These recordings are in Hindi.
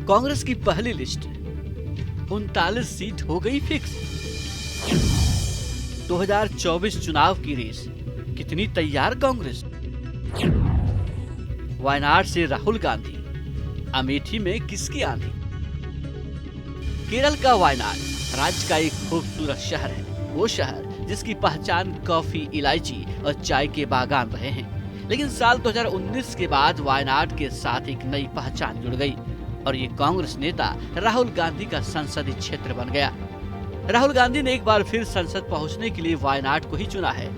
कांग्रेस की पहली लिस्ट 39 सीट हो गई फिक्स। 2024 चुनाव की रेस कितनी तैयार कांग्रेस? वायनाड से राहुल गांधी, अमेठी में किसकी आंधी? केरल का वायनाड राज्य का एक खूबसूरत शहर है, वो शहर जिसकी पहचान कॉफी, इलायची और चाय के बागान रहे हैं। लेकिन साल 2019 के बाद वायनाड के साथ एक नई पहचान जुड़ गई और ये कांग्रेस नेता राहुल गांधी का संसदीय क्षेत्र बन गया। राहुल गांधी ने एक बार फिर संसद पहुंचने के लिए वायनाड को ही चुना है।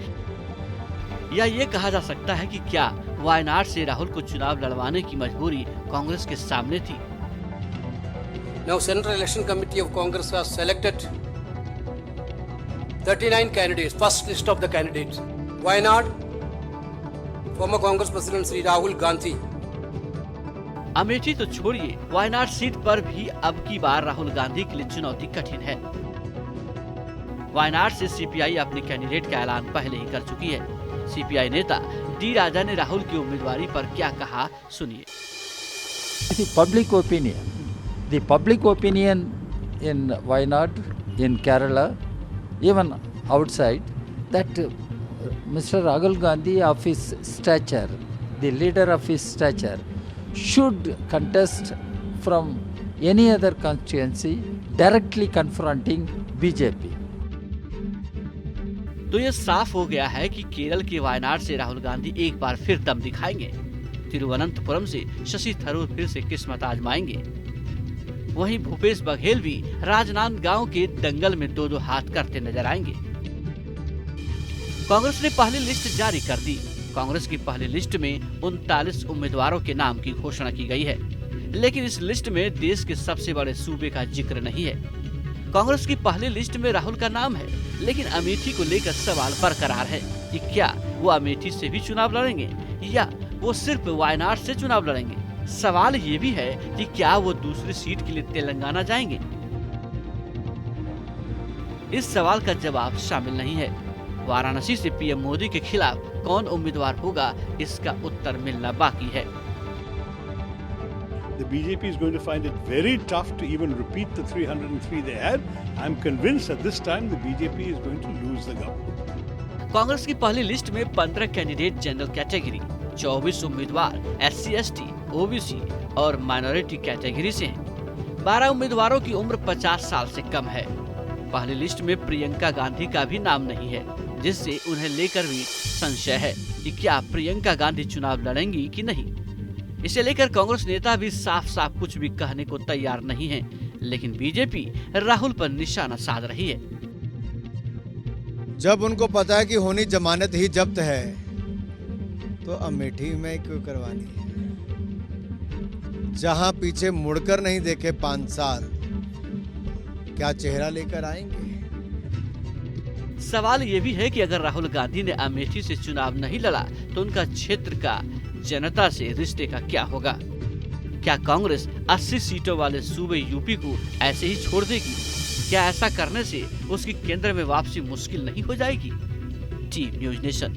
या ये कहा जा सकता है कि क्या वायनाड से राहुल को चुनाव लड़वाने की मजबूरी कांग्रेस के सामने थी? Now Central Election Committee of Congress has selected 39 candidates, first list of the candidates. Wayanad, former Congress President Sri Rahul Gandhi. Amethi तो छोड़िए, वायनाड सीट पर भी अब की बार राहुल गांधी के लिए चुनौती कठिन है। वायनाड से सीपीआई अपने कैंडिडेट का ऐलान पहले ही कर चुकी है। सीपीआई नेता डी राजा ने राहुल की उम्मीदवारी पर क्या कहा, सुनिए। The public opinion in Wayanad, in Kerala, even outside, that Mr. Rahul Gandhi of his stature, the leader of his stature, should contest from any other constituency directly confronting BJP. तो ये साफ हो गया है कि केरल के वायनाड से राहुल गांधी एक बार फिर दम दिखाएंगे। तिरुवनंतपुरम से शशि थरूर फिर से किस्मत आजमाएंगे। वहीं भूपेश बघेल भी राजनांदगांव के दंगल में दो हाथ करते नजर आएंगे। कांग्रेस ने पहली लिस्ट जारी कर दी। कांग्रेस की पहली लिस्ट में 39 उम्मीदवारों के नाम की घोषणा की गई है, लेकिन इस लिस्ट में देश के सबसे बड़े सूबे का जिक्र नहीं है। कांग्रेस की पहली लिस्ट में राहुल का नाम है, लेकिन अमेठी को लेकर सवाल बरकरार है कि क्या वो अमेठी से भी चुनाव लड़ेंगे या वो सिर्फ वायनाड से चुनाव लड़ेंगे। सवाल ये भी है कि क्या वो दूसरी सीट के लिए तेलंगाना जाएंगे। इस सवाल का जवाब शामिल नहीं है। वाराणसी से पीएम मोदी के खिलाफ कौन उम्मीदवार होगा, इसका उत्तर मिलना बाकी है। The BJP is going to find it very tough to even repeat the 303 they had. I'm convinced at this time the BJP is going to lose the government. Congress की पहली लिस्ट में 15 कैंडिडेट जनरल कैटेगरी, 24 उम्मीदवार SC, ST, OBC और माइनॉरिटी कैटेगरी से हैं। 12 उम्मीदवारों की उम्र 50 साल से कम है। पहली लिस्ट में प्रियंका गांधी का भी नाम नहीं है, जिससे उन्हें लेकर भी संशय है कि क्या प्रियंका गांधी चुनाव लड़ेंगी कि नहीं। इसे लेकर कांग्रेस नेता भी साफ साफ कुछ भी कहने को तैयार नहीं है, लेकिन बीजेपी राहुल पर निशाना साध रही है। जब उनको पता है कि होनी जमानत ही जब्त है, तो अमेठी में क्यों करवानी है? जहां पीछे मुड़कर नहीं देखे 5 साल, क्या चेहरा लेकर आएंगे? सवाल ये भी है कि अगर राहुल गांधी ने अमेठी से चुनाव नहीं लड़ा तो उनका क्षेत्र का जनता से रिश्ते का क्या होगा? क्या कांग्रेस 80 सीटों वाले सूबे यूपी को ऐसे ही छोड़ देगी? क्या ऐसा करने से उसकी केंद्र में वापसी मुश्किल नहीं हो जाएगी? Team news nation.